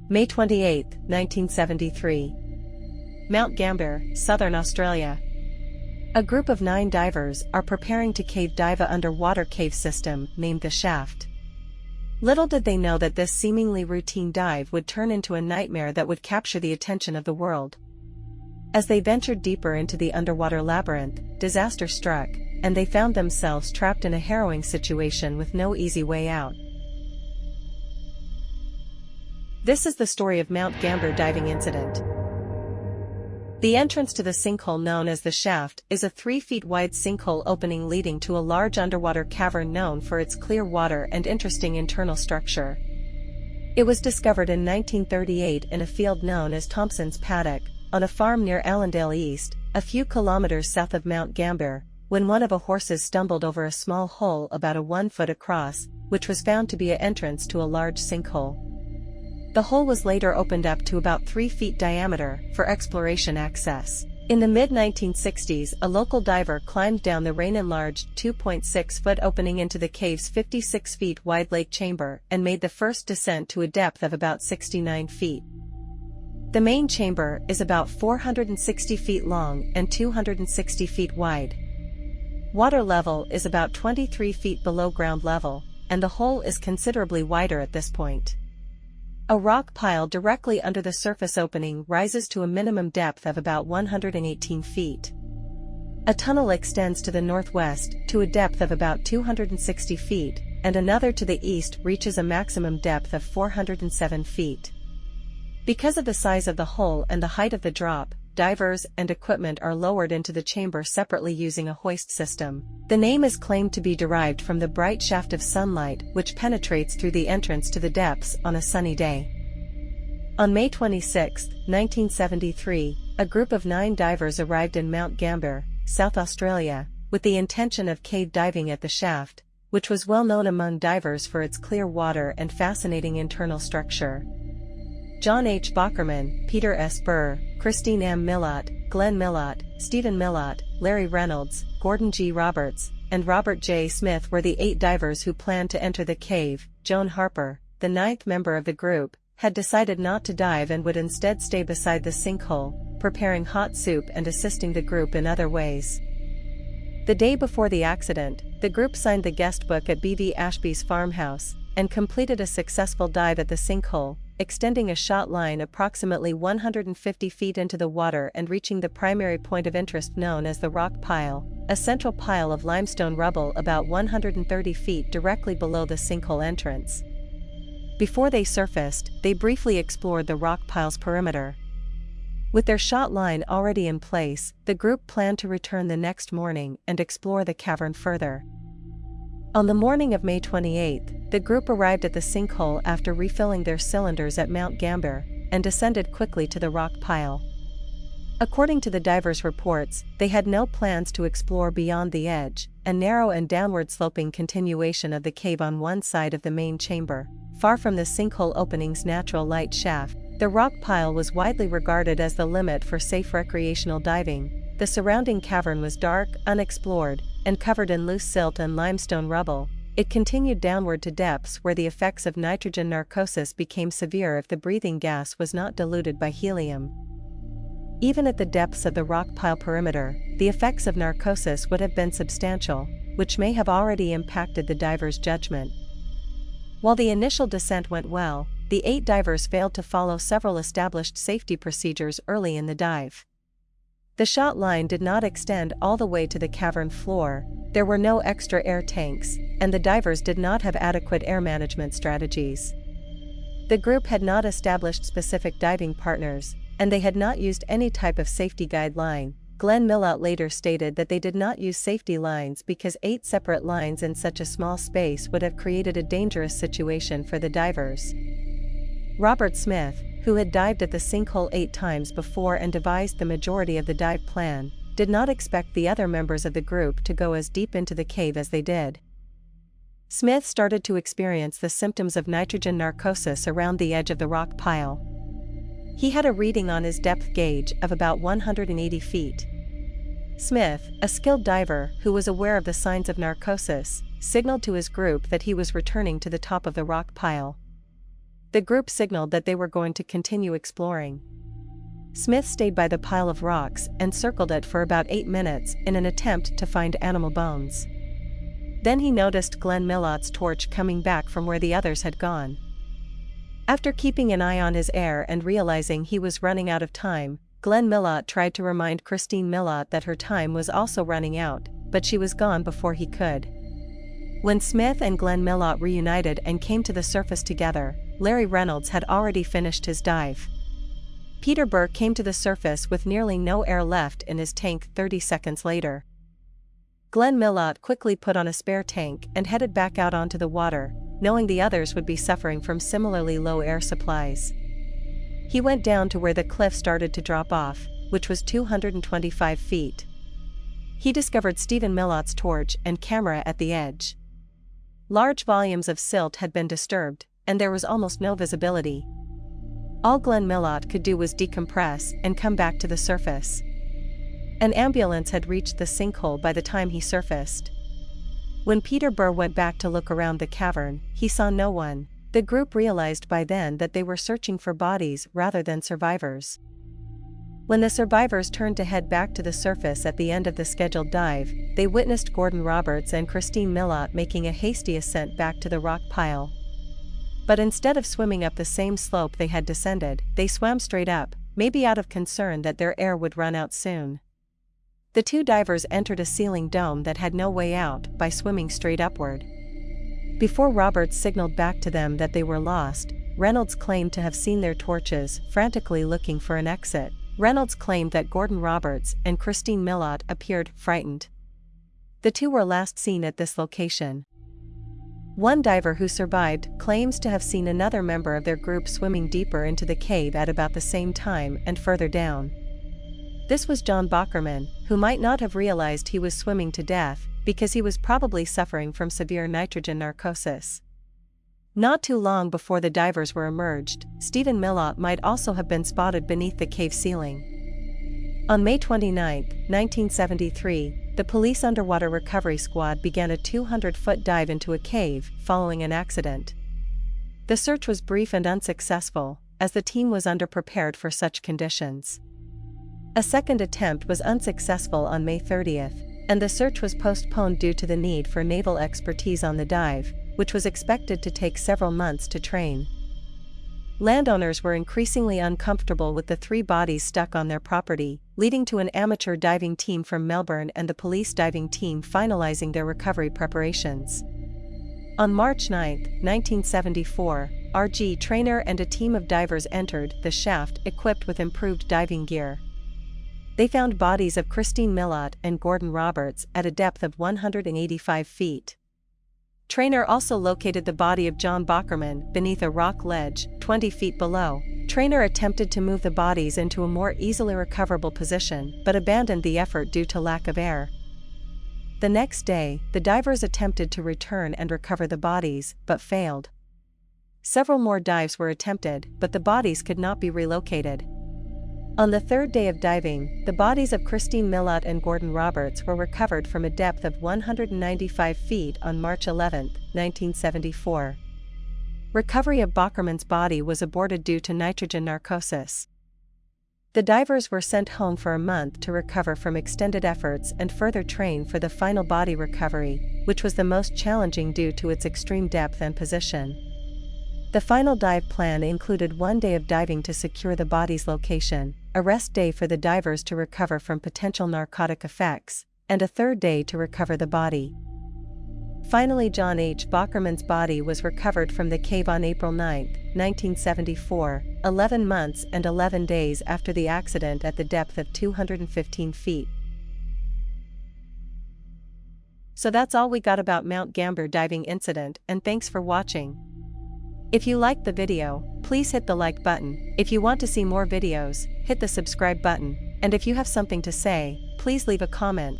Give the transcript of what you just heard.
May 28, 1973. Mount Gambier, Southern Australia. A group of 9 divers are preparing to cave dive an underwater cave system named the Shaft. Little did they know that this seemingly routine dive would turn into a nightmare that would capture the attention of the world. As they ventured deeper into the underwater labyrinth, disaster struck, and they found themselves trapped in a harrowing situation with no easy way out. This is the story of Mount Gambier diving incident. The entrance to the sinkhole known as the Shaft is a 3 feet wide sinkhole opening leading to a large underwater cavern known for its clear water and interesting internal structure. It was discovered in 1938 in a field known as Thompson's Paddock, on a farm near Allendale East, a few kilometers south of Mount Gambier, when one of the horses stumbled over a small hole about 1 foot across, which was found to be an entrance to a large sinkhole. The hole was later opened up to about 3 feet diameter for exploration access. In the mid-1960s, a local diver climbed down the rain-enlarged 2.6-foot opening into the cave's 56 feet wide lake chamber and made the first descent to a depth of about 69 feet. The main chamber is about 460 feet long and 260 feet wide. Water level is about 23 feet below ground level, and the hole is considerably wider at this point. A rock pile directly under the surface opening rises to a minimum depth of about 118 feet. A tunnel extends to the northwest to a depth of about 260 feet, and another to the east reaches a maximum depth of 407 feet. Because of the size of the hole and the height of the drop, divers and equipment are lowered into the chamber separately using a hoist system. The name is claimed to be derived from the bright shaft of sunlight which penetrates through the entrance to the depths on a sunny day. On May 26, 1973, a group of 9 divers arrived in Mount Gambier, South Australia, with the intention of cave diving at the Shaft, which was well known among divers for its clear water and fascinating internal structure. John H. Bockerman, Peter S. Burr, Christine M. Millott, Glenn Millott, Stephen Millott, Larry Reynolds, Gordon G. Roberts, and Robert J. Smith were the 8 divers who planned to enter the cave. Joan Harper, the 9th member of the group, had decided not to dive and would instead stay beside the sinkhole, preparing hot soup and assisting the group in other ways. The day before the accident, the group signed the guest book at B.V. Ashby's farmhouse, and completed a successful dive at the sinkhole, extending a shot line approximately 150 feet into the water and reaching the primary point of interest known as the rock pile, a central pile of limestone rubble about 130 feet directly below the sinkhole entrance. Before they surfaced, they briefly explored the rock pile's perimeter. With their shot line already in place, the group planned to return the next morning and explore the cavern further. On the morning of May 28, the group arrived at the sinkhole after refilling their cylinders at Mount Gambier, and descended quickly to the rock pile. According to the divers' reports, they had no plans to explore beyond the edge, a narrow and downward-sloping continuation of the cave on one side of the main chamber. Far from the sinkhole opening's natural light shaft, the rock pile was widely regarded as the limit for safe recreational diving. The surrounding cavern was dark, unexplored, and covered in loose silt and limestone rubble. It continued downward to depths where the effects of nitrogen narcosis became severe if the breathing gas was not diluted by helium. Even at the depths of the rock pile perimeter, the effects of narcosis would have been substantial, which may have already impacted the diver's judgment. While the initial descent went well, the 8 divers failed to follow several established safety procedures early in the dive. The shot line did not extend all the way to the cavern floor, there were no extra air tanks, and the divers did not have adequate air management strategies. The group had not established specific diving partners, and they had not used any type of safety guideline. Glenn Millott later stated that they did not use safety lines because 8 separate lines in such a small space would have created a dangerous situation for the divers. Robert Smith, who had dived at the sinkhole 8 times before and devised the majority of the dive plan, did not expect the other members of the group to go as deep into the cave as they did. Smith started to experience the symptoms of nitrogen narcosis around the edge of the rock pile. He had a reading on his depth gauge of about 180 feet. Smith, a skilled diver who was aware of the signs of narcosis, signaled to his group that he was returning to the top of the rock pile. The group signaled that they were going to continue exploring. Smith stayed by the pile of rocks and circled it for about 8 minutes in an attempt to find animal bones. Then he noticed Glenn Milot's torch coming back from where the others had gone. After keeping an eye on his air and realizing he was running out of time, Glenn Milot tried to remind Christine Milot that her time was also running out, but she was gone before he could. When Smith and Glenn Milot reunited and came to the surface together, Larry Reynolds had already finished his dive. Peter Burr came to the surface with nearly no air left in his tank 30 seconds later. Glenn Milot quickly put on a spare tank and headed back out onto the water, knowing the others would be suffering from similarly low air supplies. He went down to where the cliff started to drop off, which was 225 feet. He discovered Stephen Milot's torch and camera at the edge. Large volumes of silt had been disturbed, and there was almost no visibility. All Glenn Milot could do was decompress and come back to the surface. An ambulance had reached the sinkhole by the time he surfaced. When Peter Burr went back to look around the cavern, he saw no one. The group realized by then that they were searching for bodies rather than survivors. When the survivors turned to head back to the surface at the end of the scheduled dive, they witnessed Gordon Roberts and Christine Milot making a hasty ascent back to the rock pile. But instead of swimming up the same slope they had descended, they swam straight up, maybe out of concern that their air would run out soon. The two divers entered a ceiling dome that had no way out by swimming straight upward. Before Roberts signaled back to them that they were lost, Reynolds claimed to have seen their torches, frantically looking for an exit. Reynolds claimed that Gordon Roberts and Christine Milot appeared frightened. The two were last seen at this location. One diver who survived claims to have seen another member of their group swimming deeper into the cave at about the same time and further down. This was John Bockerman, who might not have realized he was swimming to death, because he was probably suffering from severe nitrogen narcosis. Not too long before the divers were emerged, Stephen Milot might also have been spotted beneath the cave ceiling. On May 29, 1973, the police underwater recovery squad began a 200-foot dive into a cave following an accident. The search was brief and unsuccessful, as the team was underprepared for such conditions. A second attempt was unsuccessful on May 30th, and the search was postponed due to the need for naval expertise on the dive, which was expected to take several months to train. Landowners were increasingly uncomfortable with the 3 bodies stuck on their property, leading to an amateur diving team from Melbourne and the police diving team finalizing their recovery preparations. On March 9, 1974, RG Trainer and a team of divers entered the shaft equipped with improved diving gear. They found bodies of Christine Milot and Gordon Roberts at a depth of 185 feet. Trainer also located the body of John Bockerman beneath a rock ledge, 20 feet below. Trainer attempted to move the bodies into a more easily recoverable position, but abandoned the effort due to lack of air. The next day, the divers attempted to return and recover the bodies, but failed. Several more dives were attempted, but the bodies could not be relocated. On the third day of diving, the bodies of Christine Milot and Gordon Roberts were recovered from a depth of 195 feet on March 11, 1974. Recovery of Bockerman's body was aborted due to nitrogen narcosis. The divers were sent home for a month to recover from extended efforts and further train for the final body recovery, which was the most challenging due to its extreme depth and position. The final dive plan included 1 day of diving to secure the body's location, a rest day for the divers to recover from potential narcotic effects, and a 3rd day to recover the body. Finally, John H. Bockerman's body was recovered from the cave on April 9, 1974, 11 months and 11 days after the accident at the depth of 215 feet. So that's all we got about Mount Gambier diving incident, and thanks for watching. If you liked the video, please hit the like button. If you want to see more videos, hit the subscribe button, and if you have something to say, please leave a comment.